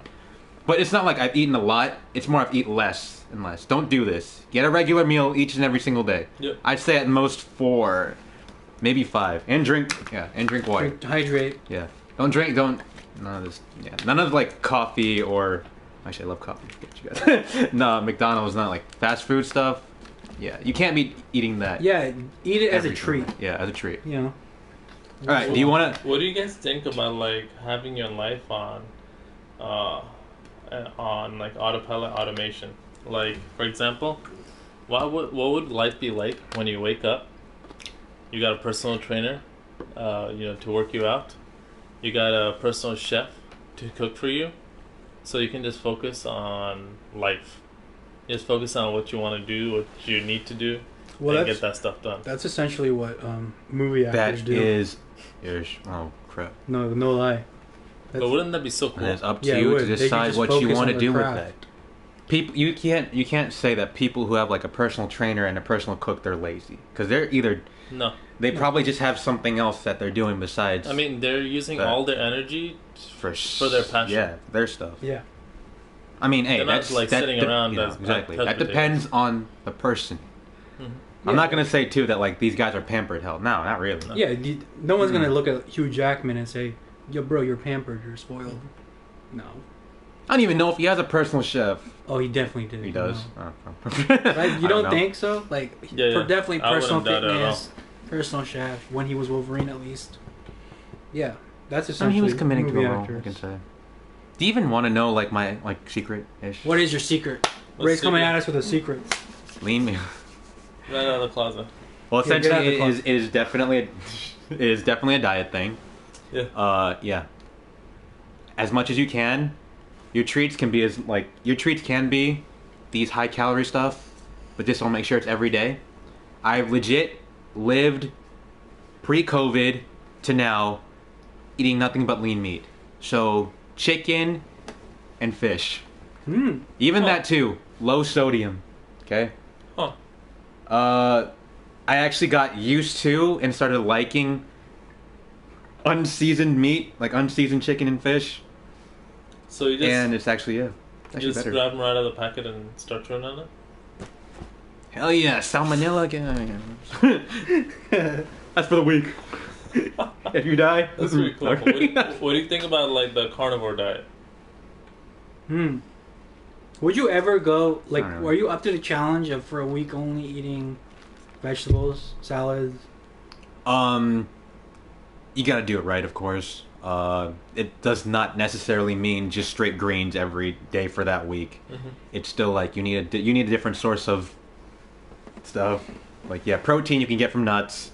But it's not like I've eaten a lot. It's more I've eaten less and less. Don't do this. Get a regular meal each and every single day. Yep. I'd say at most 4, maybe 5. And drink water. Hydrate. Yeah. None of this. Yeah. None of like coffee or. Actually, I love coffee. Get you guys. No, McDonald's, not like fast food stuff. Yeah, you can't be eating that. Yeah, eat it as a every treat. time. Yeah, as a treat. You know. All right, do you want to? What do you guys think about like having your life on like autopilot automation? Like, for example, what would life be like when you wake up? You got a personal trainer, to work you out. You got a personal chef to cook for you, so you can just focus on life. Just focus on what you want to do, what you need to do, and get that stuff done. That's essentially what movie actors do. That is, oh crap. No lie. But wouldn't that be so cool? And it's up to Yeah, it you would. to They could decide just what you focus want to on do their with craft. that. People, you can't say that people who have like a personal trainer and a personal cook, they're lazy, because they're either No. they probably just have something else that they're doing besides. I mean, they're using that. all their energy for their passion. Yeah, their stuff. Yeah. I mean, hey, They're not, that's like, that sitting around as exactly. pet That potatoes. depends on the person. I'm not gonna say too that like these guys are pampered. Hell, no, not really. No. Yeah, no one's gonna look at Hugh Jackman and say, "Yo, bro, you're pampered, you're spoiled." No. I don't even know if he has a personal chef. Oh, he definitely did. He does. No. Oh. Like, you don't think so? Like, Yeah, for yeah. definitely I personal wouldn't doubt it at all. fitness, personal chef, when he was Wolverine at least. Yeah, that's I mean, essentially he was committing to movie the role. I actors. can say. Do you even want to know like my secret-ish? What is your secret? What's Ray's coming secret? at us with a secret. Lean me. Right out of the closet. Well, Yeah, get out of the essentially, it is definitely a diet thing. Yeah. Yeah. As much as you can, your treats can be these high calorie stuff, but just don't make sure it's every day. I've legit lived pre-COVID to now eating nothing but lean meat. So chicken and fish. Even that too. Low sodium. Okay. Huh. I actually got used to and started liking unseasoned meat, like unseasoned chicken and fish. So you just And it's actually it's actually just better. grab them right out of the packet and start chewing on it? Hell yeah, salmonella again. That's for the week. If you die, That's pretty cool. What do you think about like the carnivore diet? Would you ever go, like, I don't know. were you up to the challenge of for a week only eating vegetables, salads? You gotta do it right, of course. It does not necessarily mean just straight greens every day for that week. It's still like you need a different source of stuff. Like protein you can get from nuts.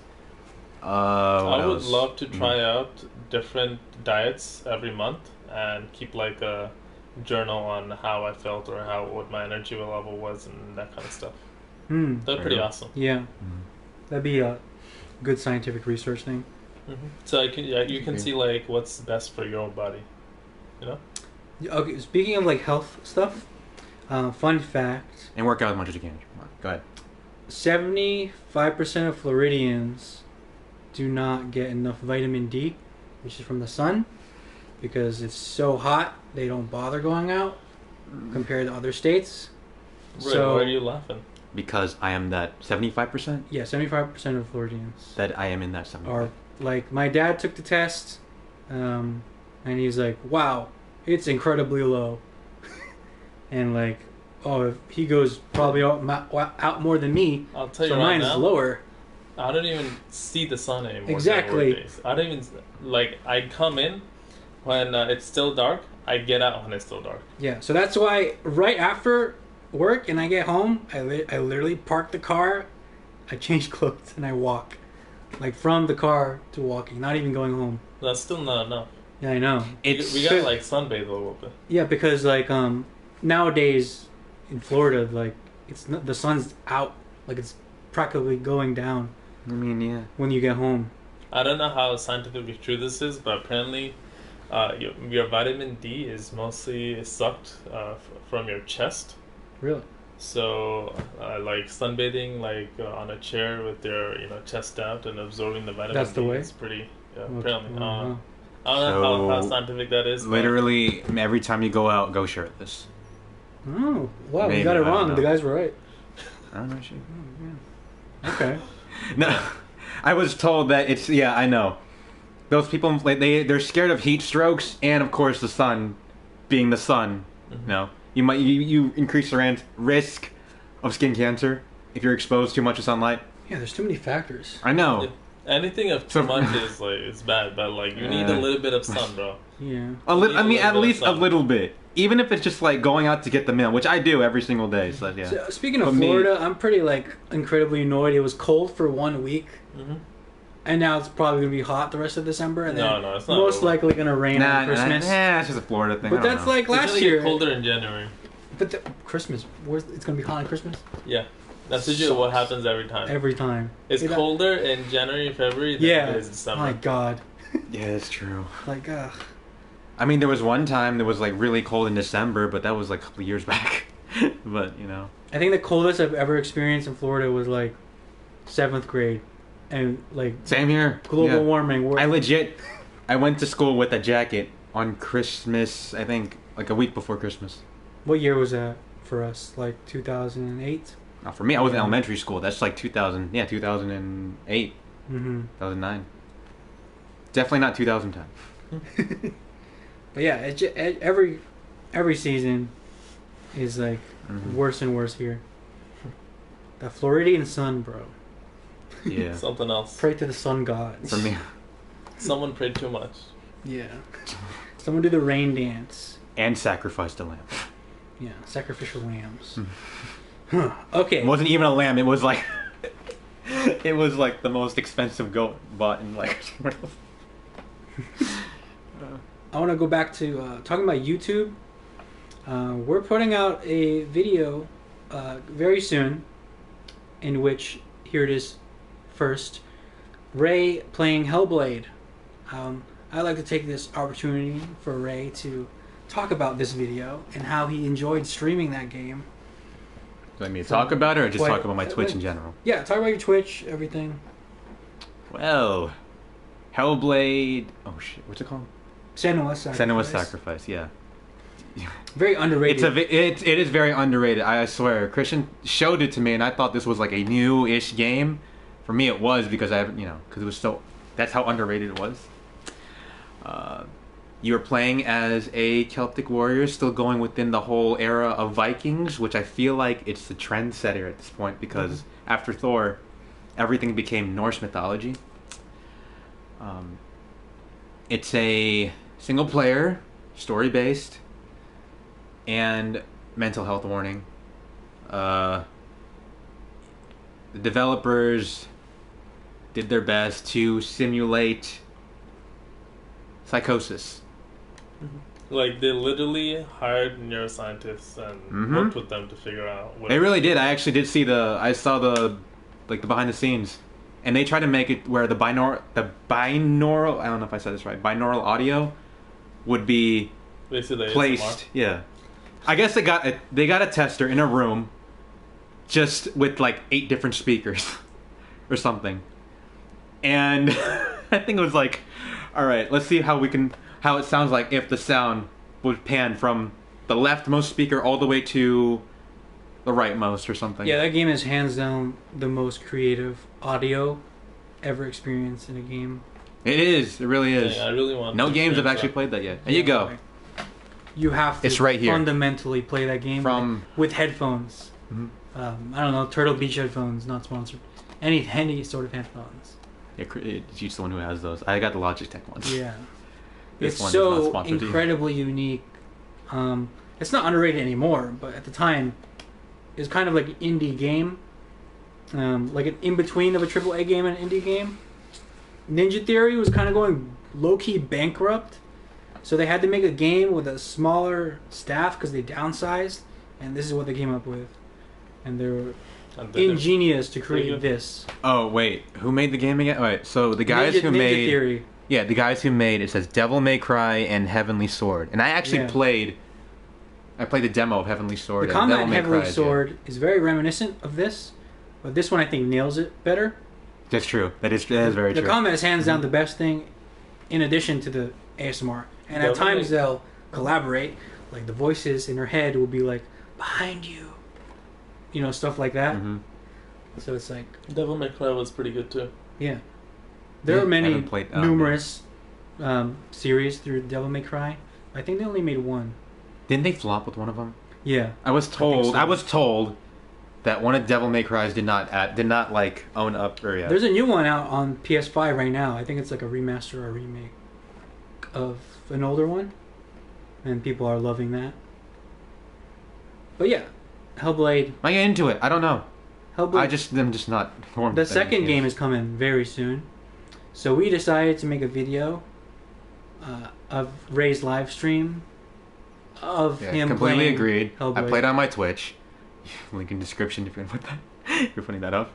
I would love to try out different diets every month and keep like a journal on how I felt or what my energy level was and that kind of stuff. They're pretty awesome. Yeah. That'd be a good scientific research thing. So you can see like what's best for your own body, you know. Okay, speaking of like health stuff, fun fact: And work out as much as you can. Go ahead. 75% of Floridians do not get enough vitamin D, which is from the sun, because it's so hot they don't bother going out compared to other states. Right, So why are you laughing? Because I am that 75%. yeah, 75% of Floridians That I am in that 75%. are like, my dad took the test, and he's like, "Wow, it's incredibly low," and like, oh, if he goes probably out more than me, I'll tell you so right mine now. is lower. I don't even see the sun anymore. Exactly. Nowadays. I don't even like. I come in when it's still dark. I get out when it's still dark. Yeah, so that's why right after work and I get home, I literally park the car, I change clothes, and I walk. Like, from the car to walking, not even going home. That's still not enough. Yeah, I know. We gotta like sunbathe a little bit. Yeah, because like nowadays in Florida, like, it's not, the sun's out, like it's practically going down I mean, yeah. when you get home. I don't know how scientifically true this is, but apparently, your vitamin D is mostly sucked from your chest. Really? So, like sunbathing, like on a chair with your chest out and absorbing the vitamin That's the D way? is pretty. Well, Apparently, uh-huh. I don't know how So, scientific that is. but- Literally, every time you go out, go shirtless. Oh, wow, Maybe, we got it I don't wrong. know. The guys were right. I don't know shit. Okay. No, I was told that it's I know. Those people like they're scared of heat strokes and of course the sun, being the sun. You know, you increase the risk of skin cancer if you're exposed too much to sunlight. Yeah, there's too many factors. I know. Yeah. Anything of too much is like it's bad, but like you need a little bit of sun, bro. Yeah. I mean, at least a little bit. Even if it's just like going out to get the mail, which I do every single day. So yeah. So, speaking of Florida, I'm pretty like incredibly annoyed. It was cold for 1 week, and now it's probably gonna be hot the rest of December, and then it's not most likely gonna rain on Christmas. It's just a Florida thing. But that's like last it's year. Get colder in January. But Christmas, it's gonna be hot on Christmas. Yeah, that's usually what happens every time. Every time. It's colder in January and February than it is December. My God. Yeah, it's true. Like, I mean, there was one time that was like really cold in December, but that was like a couple years back. But you know, I think the coldest I've ever experienced in Florida was like 7th grade, and like same here. Global warming. I went to school with a jacket on Christmas. I think like a week before Christmas. What year was that for us? Like 2008. For me, I was in elementary school. That's like 2000. Yeah, 2008. 2009. Definitely not 2010. But yeah, every season is like worse and worse here. The Floridian sun, bro. Yeah. Something else. Pray to the sun god. For me. Someone prayed too much. Yeah. Someone do the rain dance. And sacrifice the lamb. Yeah, sacrificial lambs. Okay. It wasn't even a lamb. It was like it was like the most expensive goat bought in like. I want to go back to talking about YouTube. We're putting out a video very soon, in which here it is. First, Ray playing Hellblade. I'd like to take this opportunity for Ray to talk about this video and how he enjoyed streaming that game. Do you want me to talk about it or just talk about my Twitch in general? Yeah, talk about your Twitch, everything. Well, Hellblade... Oh shit, what's it called? Senua's Sacrifice. Senua's Sacrifice, yeah. Very underrated. It is very underrated, I swear. Christian showed it to me and I thought this was like a new-ish game. For me it was because because it was so... That's how underrated it was. You're playing as a Celtic warrior, still going within the whole era of Vikings, which I feel like it's the trendsetter at this point because after Thor, everything became Norse mythology. It's a single player, story based, and mental health warning. The developers did their best to simulate psychosis. Like they literally hired neuroscientists and worked with them to figure out what they really did. I actually did see I saw the behind the scenes, and they tried to make it where the binaural I don't know if I said this right, binaural audio would be basically placed. ASMR. Yeah, I guess they got a tester in a room, just with like 8 different speakers, or something, and I think it was like, all right, let's see how it sounds like if the sound would pan from the leftmost speaker all the way to the rightmost or something. Yeah, that game is hands down the most creative audio ever experienced in a game. It is. It really is. Yeah, I really want. No games have actually played that yet. There you go. You have to. It's right here. Fundamentally play that game with headphones. I don't know, Turtle Beach headphones, not sponsored. Any sort of headphones. Yeah, it's the one who has those. I got the Logitech ones. Yeah. This It's one is so not sponsored incredibly unique. It's not underrated anymore, but at the time, it was kind of like an indie game. Like an in-between of a AAA game and an indie game. Ninja Theory was kind of going low-key bankrupt. So they had to make a game with a smaller staff because they downsized. And this is what they came up with. And they were ingenious to create this. Oh, wait. Who made the game again? Wait, so the guys who Ninja made... Theory. Yeah, the guys who made, it says Devil May Cry and Heavenly Sword. And I actually played the demo of Heavenly Sword. The combat in Heavenly Sword is very reminiscent of this, but this one I think nails it better. That's true. That is very true. The combat is hands down the best thing, in addition to the ASMR. And at times they'll collaborate, like the voices in her head will be like, behind you. You know, stuff like that. So it's like... Devil May Cry was pretty good too. Yeah. There are many, numerous series through Devil May Cry. I think they only made one. Didn't they flop with one of them? Yeah. I was told that one of Devil May Cry's did not like own up or yeah. There's a new one out on PS5 right now. I think it's like a remaster or a remake of an older one, and people are loving that. But yeah, Hellblade. I get into it. I don't know. Hellblade. I'm just not warm. The second game is coming very soon, so we decided to make a video of Ray's live stream of him completely playing agreed. Hellblade. I played on my Twitch. Link in description if you want to put that. You're putting that up.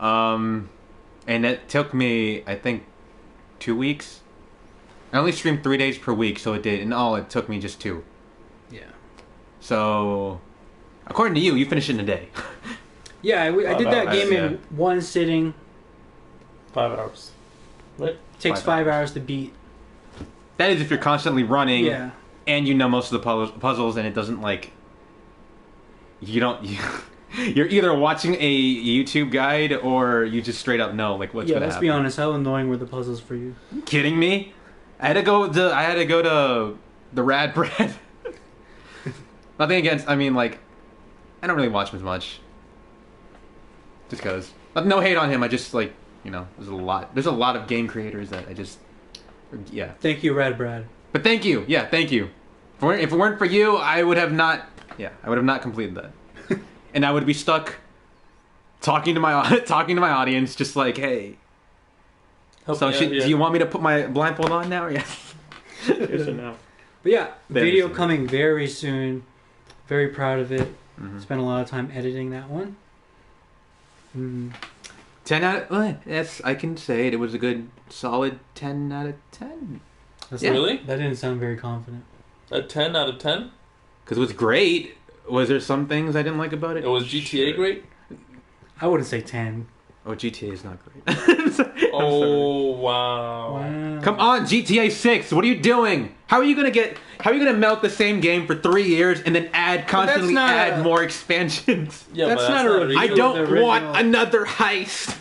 And it took me, I think, 2 weeks. I only streamed 3 days per week, so it did. In all, it took me just 2. Yeah. So, according to you, you finished it in a day. Yeah, I did that game in yeah. one sitting. 5 hours. Right? Takes 5 hours to beat. That is if you're constantly running, Yeah. and you know most of the puzzles, and it doesn't like... You're either watching a YouTube guide, or you just straight up know like what's Yeah, gonna let's happen. be honest. How annoying were the puzzles for you? You kidding me? I had to go to the RadBrad. Nothing against. I mean, like, I don't really watch him as much. Just cause. No hate on him. I just like, you know, there's a lot of game creators that I just, yeah. Thank you, RadBrad. But thank you. Yeah, thank you. If it weren't for you, I would have not. Yeah, I would have not completed that, and I would be stuck talking to my audience, just like, hey. So do you want me to put my blindfold on now? Or yes. Yes or no? But yeah, video understand. coming very soon. Very proud of it. Mm-hmm. Spent a lot of time editing that one. 10 out of... Yes, I can say it. It was a good, solid 10 out of 10. That's Yeah. Really? That didn't sound very confident. A 10 out of 10? Because it was great. Was there some things I didn't like about it? It was GTA Sure. great? I wouldn't say 10. Oh, GTA is not great. Oh, wow. Wow. Come on, GTA 6. What are you doing? How are you gonna melt the same game for 3 years and then constantly not add a- more expansions? Yeah, That's but not a review. I The don't original- want another heist.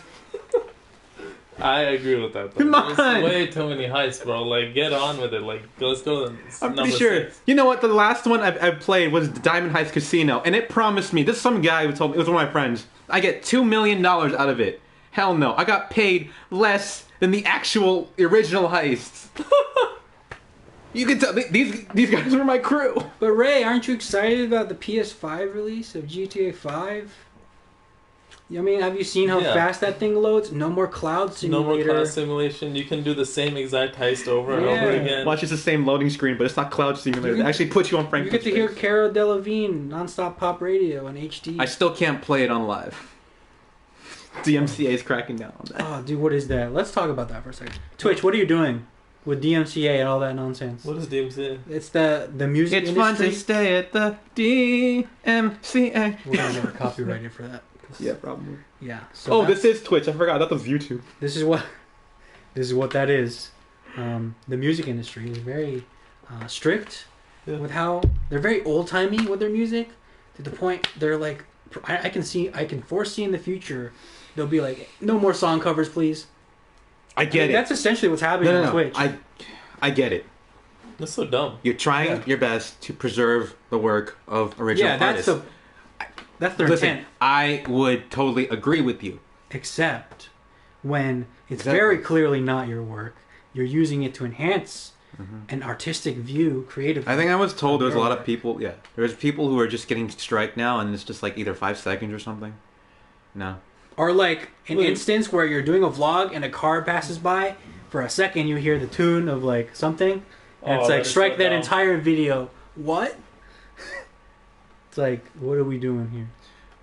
I agree with that. Though. Come on. There's way too many heists, bro. Like, get on with it. Like, let's go to I'm number pretty sure. 6. You know what? The last one I played was Diamond Heist Casino, and it promised me. This is some guy who told me, it was one of my friends, I get $2 million out of it. Hell no. I got paid less than the actual original heists. You can tell these guys were my crew. But Ray, aren't you excited about the PS5 release of GTA 5? I mean, have you seen how Yeah. fast that thing loads? No more cloud No simulator. more class simulation. You can do the same exact heist over and over Yeah. again. Watch, it's the same loading screen, but it's not Cloud Simulator. You It actually puts you on You Franklin's get to hear face. Cara Delevingne non-stop pop radio in HD. I still can't play it on live. DMCA is cracking down on that. Oh, dude, what is that? Let's talk about that for a second. Twitch, what are you doing with DMCA and all that nonsense? What is DMC? It's the music It's fun industry. to stay at the DMCA. We're gonna get copyrighted for that. Yeah, probably. Yeah. So Oh, that's- this is Twitch. I forgot. That was YouTube. This is what that is. The music industry is very strict Yeah. with how they're very old timey with their music, to the point they're like, I can foresee in the future they'll be like, no more song covers, please. I get it. That's essentially what's happening on Twitch. I get it. That's so dumb. You're trying your best to preserve the work of original yeah, that's artists. that's their Listen, intent. I would totally agree with you. Except when it's Exactly. very clearly not your work, you're using it to enhance an artistic view, creative. I think I was told there was a lot Your of people. Yeah, there's people who are just getting strike now, and it's just like either 5 seconds or something. No. Or like an Wait. instance where you're doing a vlog and a car passes by. For a second, you hear the tune of like something, and it's that like is strike so that dumb. entire video. What? It's like, what are we doing here?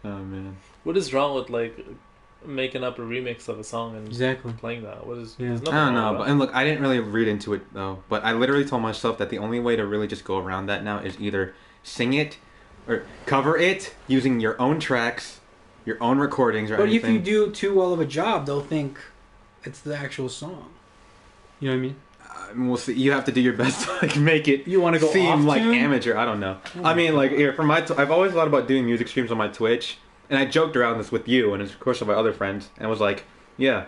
Oh man. What is wrong with, like, making up a remix of a song and Exactly. playing that? What is? Yeah. There's nothing I don't wrong know, with but, that. and look, I didn't really read into it though. But I literally told myself that the only way to really just go around that now is either sing it or cover it using your own tracks, your own recordings, or But anything. if you do too well of a job, they'll think it's the actual song. You know what I mean? We'll see. You have to do your best to like make it. You wanna go seem off like tune? amateur? I don't know. I mean, like here for my, I've always thought about doing music streams on my Twitch, and I joked around this with you and of course with my other friends, and I was like, yeah,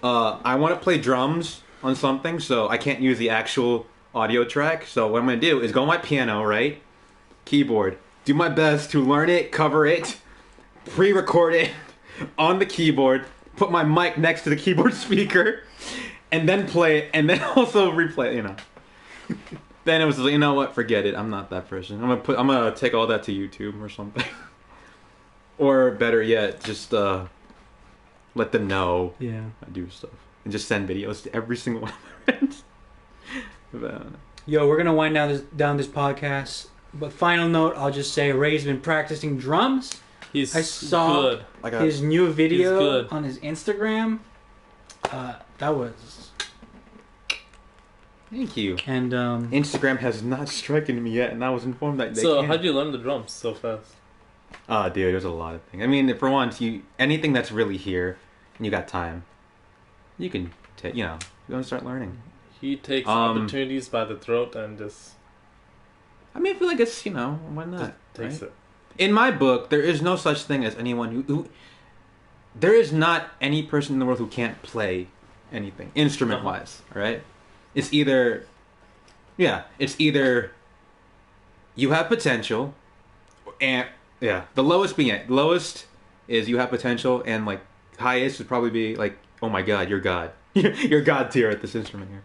I want to play drums on something, so I can't use the actual audio track. So what I'm gonna do is go on my piano, right, keyboard, do my best to learn it, cover it, pre-record it on the keyboard, put my mic next to the keyboard speaker, and then play it, and then also replay it, you know. Then it was like, you know what, forget it, I'm not that person. I'm gonna take all that to YouTube or something. Or better yet, just let them know I do stuff. And just send videos to every single one of my friends. Yo, we're gonna wind down this podcast. But final note, I'll just say Ray's been practicing drums. I saw good. his new video on his Instagram. That was... Thank you. And Instagram has not stricken me yet, and I was informed that they So can't. how'd you learn the drums so fast? Dude, there's a lot of things. I mean, for once, anything that's really here, and you got time, you can you're gonna start learning. He takes opportunities by the throat and just... I mean, I feel like it's, why not? Takes it. In my book, there is no such thing as anyone who there is not any person in the world who can't play anything, instrument-wise, alright? It's either you have potential, and, the lowest is you have potential, and, like, highest would probably be, like, oh my god, you're God. You're God tier at this instrument here.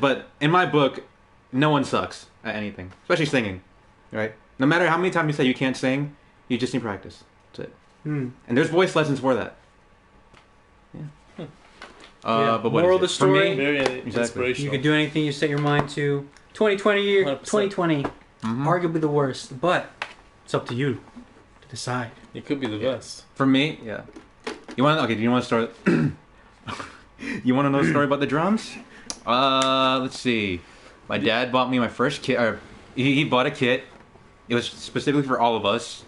But in my book, no one sucks at anything, especially singing, right? No matter how many times you say you can't sing, you just need practice. That's it. And there's voice lessons for that. But what moral is of the it? story, For me, Very inspirational. you can do anything you set your mind to. 2020, arguably the worst, but it's up to you to decide. It could be the best. For me, do you want to start? You want to know a story about the drums? Let's see. My dad bought me my first kit. Or he bought a kit. It was specifically for all of us.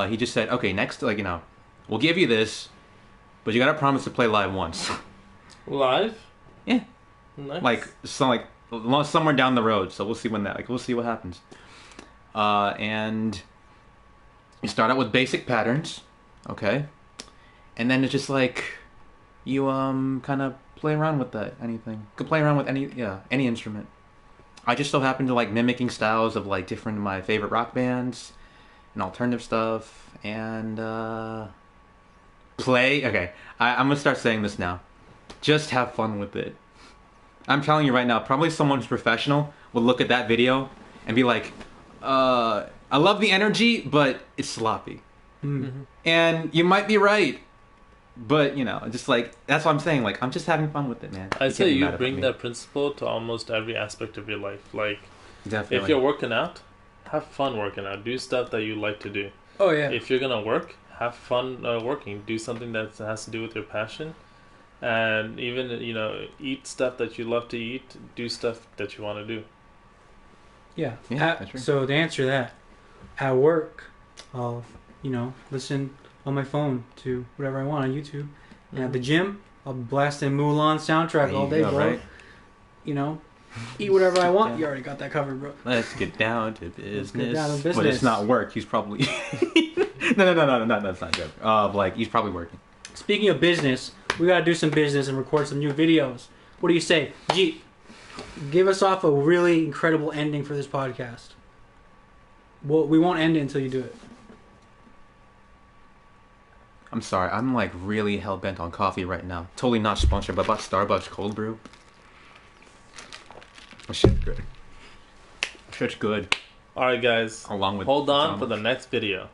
He just said, "Okay, next, we'll give you this, but you gotta promise to play live once." Live? Yeah. Nice. Somewhere down the road. So we'll see we'll see what happens. And you start out with basic patterns, okay, and then it's just you kind of play around with that. Anything. You could play around with any instrument. I just so happen to like mimicking styles of different my favorite rock bands and alternative stuff and play. Okay, I'm gonna start saying this now. Just have fun with it. I'm telling you right now, probably someone who's professional will look at that video and be like, I love the energy, but it's sloppy. Mm-hmm. And you might be right. But, just that's what I'm saying. I'm just having fun with it, man. I say you bring that principle to almost every aspect of your life. Definitely. If you're working out, have fun working out. Do stuff that you like to do. Oh, yeah. If you're going to work, have fun working. Do something that has to do with your passion. And even, eat stuff that you love to eat. Do stuff that you want to do. Yeah. That's true. So to answer that, at work, I'll, listen on my phone to whatever I want on YouTube. And at the gym, I'll blast in Mulan soundtrack all day, bro. Right? Eat whatever I want. You already got that covered, bro. Let's get down to business. But it's not work. He's probably... No, that's not good. He's probably working. Speaking of business, we gotta do some business and record some new videos. What do you say? Jit, give us off a really incredible ending for this podcast. Well, we won't end it until you do it. I'm sorry, I'm really hell-bent on coffee right now. Totally not sponsored, but about Starbucks cold brew. Oh, shit's good. Shit's good. Alright, guys. Along with hold on for the next video.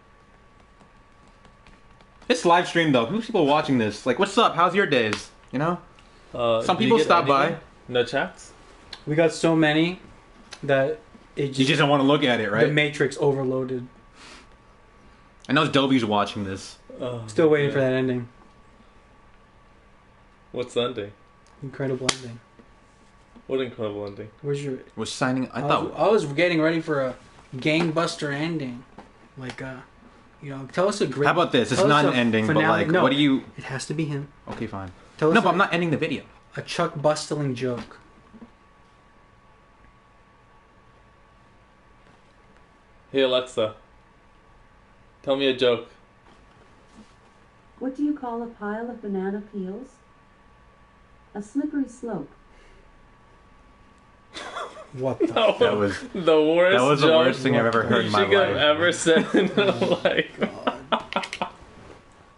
It's live stream though. Who's people watching this? What's up? How's your days? Some people stop by. No chats? We got so many that you just don't want to look at it, right? The Matrix overloaded. I know Dobie's watching this. Still waiting for that ending. What's the ending? Incredible ending. What incredible ending? Where's your... We're signing... I was getting ready for a gangbuster ending. Tell us a great... How about this? It's not an ending, finale. but No, what do you... It has to be him. Okay, fine. Tell us no, but I'm not ending the video. A Chuck Bustling joke. Hey Alexa, tell me a joke. What do you call a pile of banana peels? A slippery slope. What the... That was the worst. That was the joke worst thing I've ever heard in my you could life. have ever said in life.